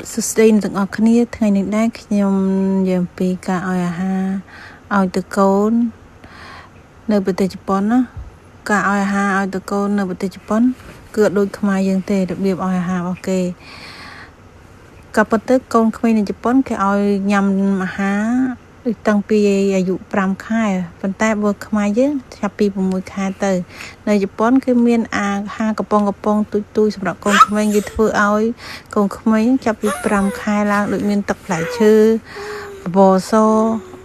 Sustain từng ở kiaថ្ងៃនេះដែរខ្ញុំនិយាយអំពីការឲ្យអាហារឲ្យទៅកូននៅប្រទេសជប៉ុនណាការឲ្យអាហារឲ្យទៅកូននៅប្រទេសជប៉ុនគឺអត់ដូចខ្មែរយើងទេរបៀបឲ្យអាហាររបស់គេក៏ប៉ុន្តែកូនក្មេងនៅជប៉ុនគេឲ្យញ៉ាំអាហារដូចតាំងពីអាយុ5ខែប៉ុន្តែបើខ្មែរយើងចាប់ពី6ខែទៅនៅជប៉ុនគឺមានអាហារកំប៉ុងទូចសម្រាប់កូនក្មេងគេធ្វើឲ្យកូនក្មេងចាប់ពី5ខែឡើងដូចមានទឹកផ្លែឈើបបរស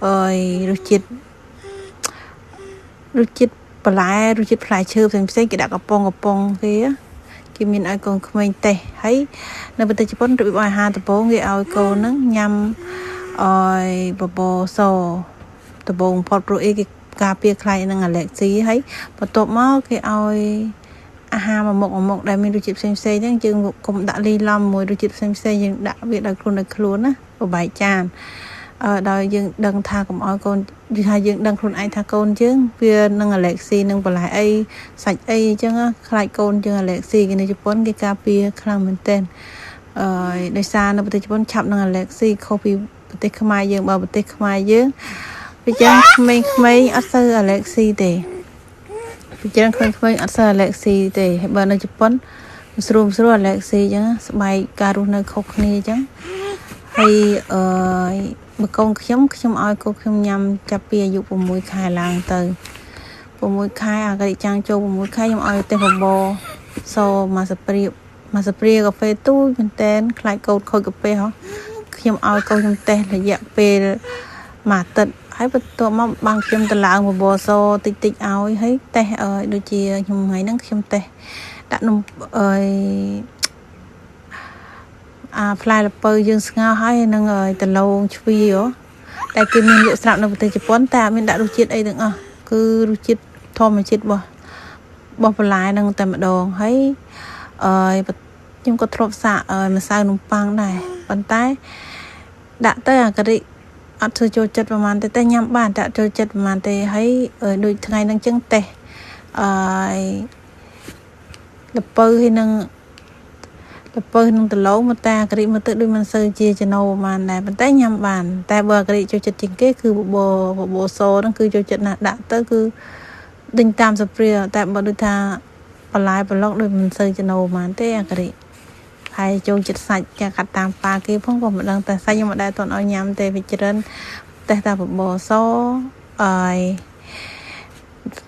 អើយរសជាតិបន្លែរសជាតិផ្លែឈើផ្សេងគេដាក់កំប៉ុងគេមានឲ្យកូនក្មេងតេះហើយនៅប្រទេសជប៉ុនរបៀបអាហារដំបូងគេឲ្យកូនហ្នឹងញ៉ាំអើយបបរសដំបូងផុតព្រោះគេការពារខ្លាចនឹងអាឡែកស៊ីហើយបន្ទាប់មកគេឲ្យអាហារមួយមុខដែលមានរសជាតិផ្សេងហ្នឹងយើងកុំដាក់លីឡំមួយរសជាតិផ្សេងយើងដាក់វាដោយខ្លួនណាបបែកចានដោយយើងដឹងថាកុំឲ្យកូននិយាយថាយើងដឹងខ្លួនឯងថាកូនយើងវានឹងអាឡែកស៊ីនឹងបន្លែអីសាច់អីអញ្ចឹងខ្លាចកូនយើងអាឡែកស៊ីគេនៅជប៉ុនគេការពារខ្លាំងមែនទែនដោយសារនៅប្រទេសជប៉ុនឆាប់នឹងអាឡែកស៊ីខុសពីប្រទេសខ្មែរយើងបើប្រទេសខ្មែរយើងវាចឹងក្មេងៗអត់សូវអាឡែកស៊ីទេវាចឹងក្មេងៗអត់សូវអាឡែកស៊ីទេហើយបើនៅជប៉ុនស្រួលអាឡែកស៊ីអញ្ចឹងស្បែកការរស់នៅខុសគ្នាអញ្ចឹងហើយបើកូនខ្ញុំឲ្យកូនខ្ញុំញ៉ាំចាប់ពីអាយុ6ខែឡើងទៅ6ខែអាកាចាំងចូល6ខែខ្ញុំឲ្យតែបបរសមួយស្ព្រាកាហ្វេទូចមែនតែនខ្លាចកូនខូចកាហ្វេហ៎ខ្ញុំឲ្យកូនខ្ញុំតេស្តរយៈពេលមួយអាទិត្យហើយបន្ទាប់មកបានខ្ញុំទៅឡើងបបរសតិចឲ្យហើយតេស្តដូចជាខ្ញុំថ្ងៃហ្នឹងខ្ញុំតេស្តដាក់នំផ្លែល្ពៅយើងស្ងោរហើយនឹងដលងជ្វីតែគេមានលក់ស្រាប់នៅប្រទេសជប៉ុនតែអត់មានដាក់រសជាតិអីទាំងអស់គឺរសជាតិធម្មជាតិរបស់បន្លែហ្នឹងតែម្ដងហើយខ្ញុំក៏ធ្លាប់សាកម្សៅនំប៉័ងដែរប៉ុន្តែដាក់ទៅអាការីអត់ធ្វើចូលចិត្តប្រហែលតែញ៉ាំបានដាក់ចូលចិត្តប្រហែលទេហើយដូចថ្ងៃហ្នឹងចឹងតេស្តល្ពៅហើយនឹងដលងមកតែអាការីមកទៅដូចមិនសូវជាចំណូលប្រហែលដែរប៉ុន្តែញ៉ាំបានតែបើអាការីចូលចិត្តជាងគេគឺបបរសហ្នឹងគឺចូលចិត្តណាស់ដាក់ទៅគឺដេញតាមស្ព្រាតែបើដូចថាបន្លែប្លុកដូចមិនសូវចំណូលប្រហែលទេអាការីហើយចូលចិត្តសាច់គេកាត់តាមប៉ាគេផងក៏មិនដឹងតែសាច់ខ្ញុំមិនដែលតន់ឲ្យញ៉ាំទេវិជ្ច្រើនតែបបរស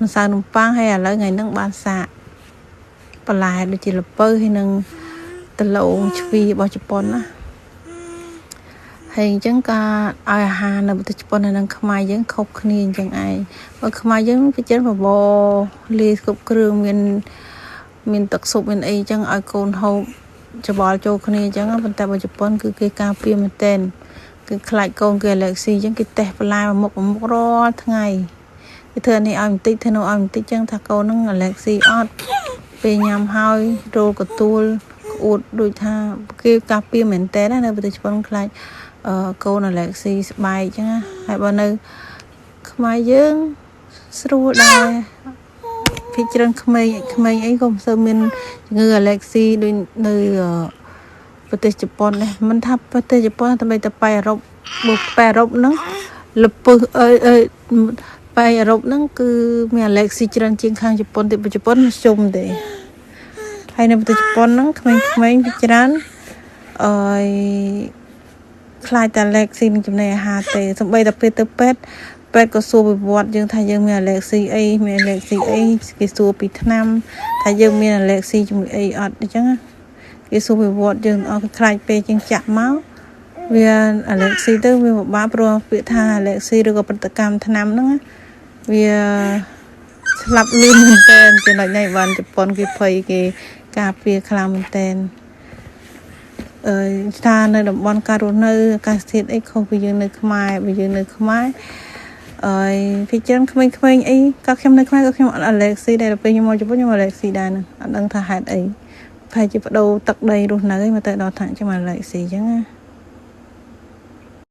ម្សៅនំប៉័ងហើយឥឡូវថ្ងៃហ្នឹងបានសាកបន្លែដូចជាល្ពៅហើយនឹងដលងជ្វីរបស់ជប៉ុនណាហើយអញ្ចឹងការឲ្យអាហារនៅប្រទេសជប៉ុននិងខ្មែរយើងខុសគ្នាអញ្ចឹងឯងបើខ្មែរយើងពិចារណាបបរលាយគ្រប់គ្រឿងមានទឹកស៊ុបមានអីអញ្ចឹងឲ្យកូនហូបច្បល់ចូលគ្នាអញ្ចឹងប៉ុន្តែបើជប៉ុនគឺគេការពារមែនទែនគឺខ្លាចកូនគេអាឡែកស៊ីអញ្ចឹងគេតេស្តបន្លែមុខរាល់ថ្ងៃគេធ្វើនេះឲ្យបន្តិចធ្វើនោះឲ្យបន្តិចអញ្ចឹងថាកូននឹងអាឡែកស៊ីអត់ពេលញ៉ាំហើយរោលកទួលក្អួតដូចថាគេការពារមែនតើនៅប្រទេសជប៉ុនខ្លាចកូនអាឡែកស៊ីស្បែកអញ្ចឹងហើយបើនៅខ្មែរយើងស្រួលដែរពីច្រើនក្មេងអីក៏មិនសូវមានជំងឺអាឡែកស៊ីដូចនៅប្រទេសជប៉ុនដែរមិនថាប្រទេសជប៉ុនតែប៉ែអឺរ៉ុបប៉ែអឺរ៉ុបហ្នឹងលពឹសប៉ែអឺរ៉ុបហ្នឹងគឺមានអាឡែកស៊ីច្រើនជាងខាងជប៉ុនទេជប៉ុនជុំទេហើយនៅប្រទេសជប៉ុនហ្នឹងក្មេងៗពីច្រើនខ្លាចតែអាឡែកស៊ីនឹងចំណីអាហារទេសូម្បីតែពេលទៅពេទ្យក៏សួរវិវត្តយើងថាយើងមានអាឡែកស៊ីអីគេសួរពីថ្នាំថាយើងមានអាឡែកស៊ីជាមួយអីអត់អញ្ចឹងគេសួរវិវត្តយើងអត់ខ្លាចពេលជាងចាក់មកវាអាឡែកស៊ីទៅវាពិបាកព្រោះពាក្យថាអាឡែកស៊ីឬក៏ប្រតិកម្មថ្នាំហ្នឹងវាស្លាប់លឿនមែនតើចំណុចនេះបានជប៉ុនគេភ័យគេការពារខ្លាំងមែនតើថានៅតំបន់ការរស់នៅអាកាសធាតុអីខុសពីយើងនៅខ្មែរពីច្រើនក្មេងអីក៏ខ្ញុំនៅខ្មែរក៏ខ្ញុំអត់អាឡែកស៊ីដែរពេលខ្ញុំមកជប៉ុនខ្ញុំអាឡែកស៊ីដែរហ្នឹងអត់ដឹងថាហេតុអីប្រហែលជាបដូរទឹកដីរស់នៅឯមកទៅដល់ថ្នាក់ខ្ញុំអាឡែកស៊ីអញ្ចឹងណា